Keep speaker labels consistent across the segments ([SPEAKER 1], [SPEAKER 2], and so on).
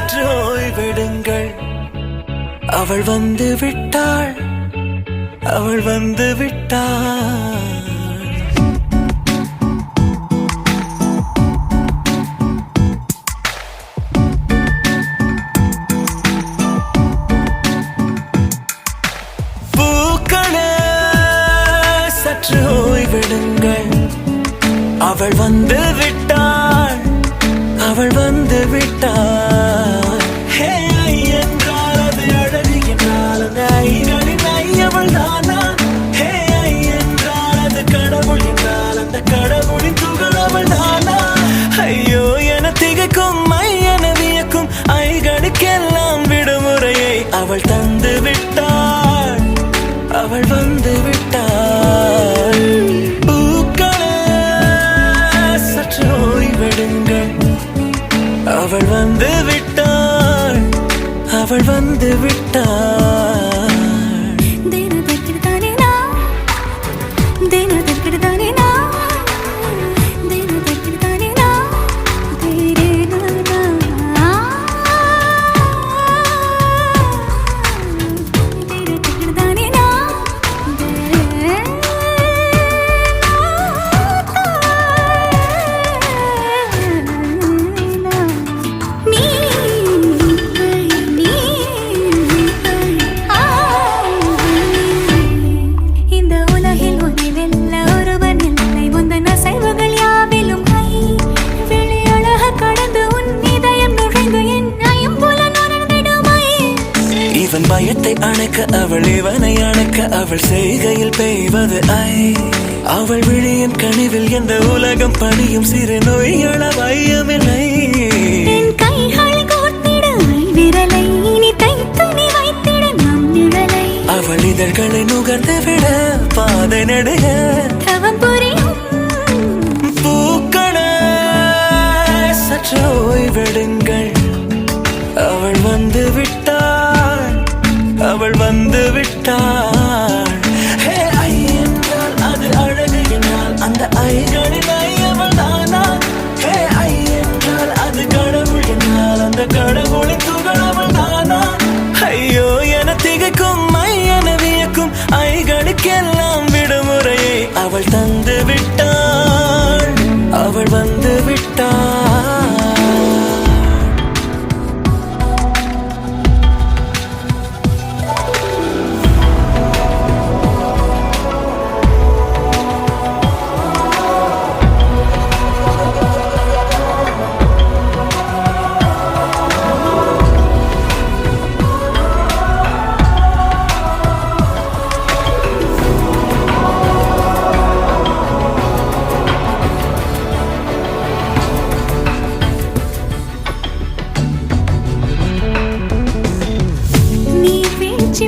[SPEAKER 1] சற்று ஓய்வெடுங்கள். அவள் வந்து விட்டாள், அவள் வந்து விட்டாள். சற்று ஓய்வெடுங்கள். அவள் வந்து விட்டாள், அவள் வந்து விட்டாள். ஹே ஐ என்றால் அது அழகு என்றால் அந்த ஐகளின் ஐ அவள் தானா? ஹே ஐ என்றால் அது கடவுள் என்றால் அந்த கடவுளின் துகள் அவள் தானா? ஐயோ என திகைக்கும் ஐ என வியக்கும் ஐகளுக்கெல்லாம் விடுமுறையை அவள் தந்து விட்டாள், அவள் வந்து விட்டாள். பூக்களே சற்று ஓய்வெடுங்கள். அவள் வந்து விட்டாள், அவள் வந்து விட்டாள். இவன் பயத்தை அணைக்க அவள் இவனை அணைக்க அவள் செய்கையில் பெய்வது ஐ. அவள் விழியின் கனிவில் எந்த உலகம் பணியும் சிறு நோய்கள வையமில்லை. அவள் இதழ்களை நுகர்ந்து விட பாதை நடுக பூக்களே சற்று ஓய்வெடுங்கள். அவள் வந்து விட்டாள், அவள் வந்து விட்டாள். ஹே ஐ என்றால் அது அழகு என்றால் அந்த ஐகளின் ஐ அவள் தானா? ஹே ஐ என்றால் அது கடவுள் என்றால் அந்த கடவுளின் துகள் அவள் தானா? ஐயோ என திகைக்கும் ஐ என வியக்கும் ஐகளுக்கெல்லாம் விடுமுறையை அவள் தந்து விட்டாள், அவள் வந்து விட்டாள்.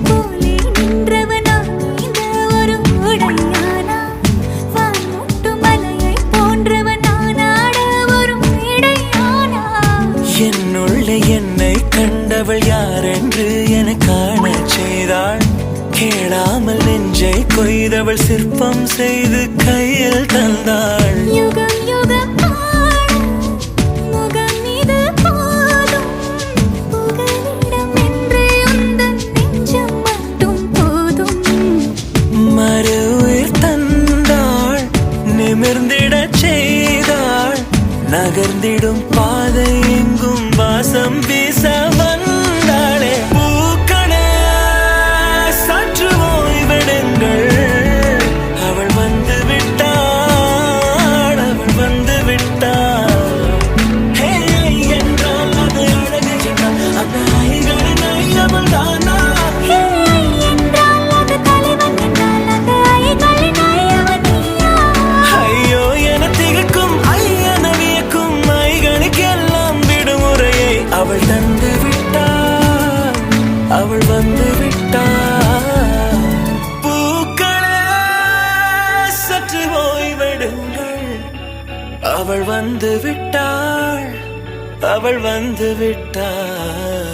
[SPEAKER 1] போலே நின்றவனா இந்த ஒரு உடையானா? வானூட்டு மலையை போன்றவனானாட ஒரு இடையானா? என்னுள்ளே என்னை கண்டவள் யாரென்று என காண செய்தாள். கேளாமல் நெஞ்சை கொய்தவள் சிற்பம் செய்து கையில் தந்தாள். யுகம் யுகம் நகர்ந்திடும் பாதை எங்கும் வாசம் வீச வந்தாளே. பூக்களே சற்று ஓய்வெடுங்கள். அவள் வந்து விட்டாள், அவள் வந்து விட்டாள். ஹே என்றால் அது அழகு என்றால் அந்த ஐகளின் ஐ அவள் தானா? அவள் தந்து விட்டாள், அவள் வந்து விட்டாள். பூக்களே சற்று ஓய்வெடுங்கள். அவள் வந்து விட்டாள், அவள் வந்து விட்டாள்.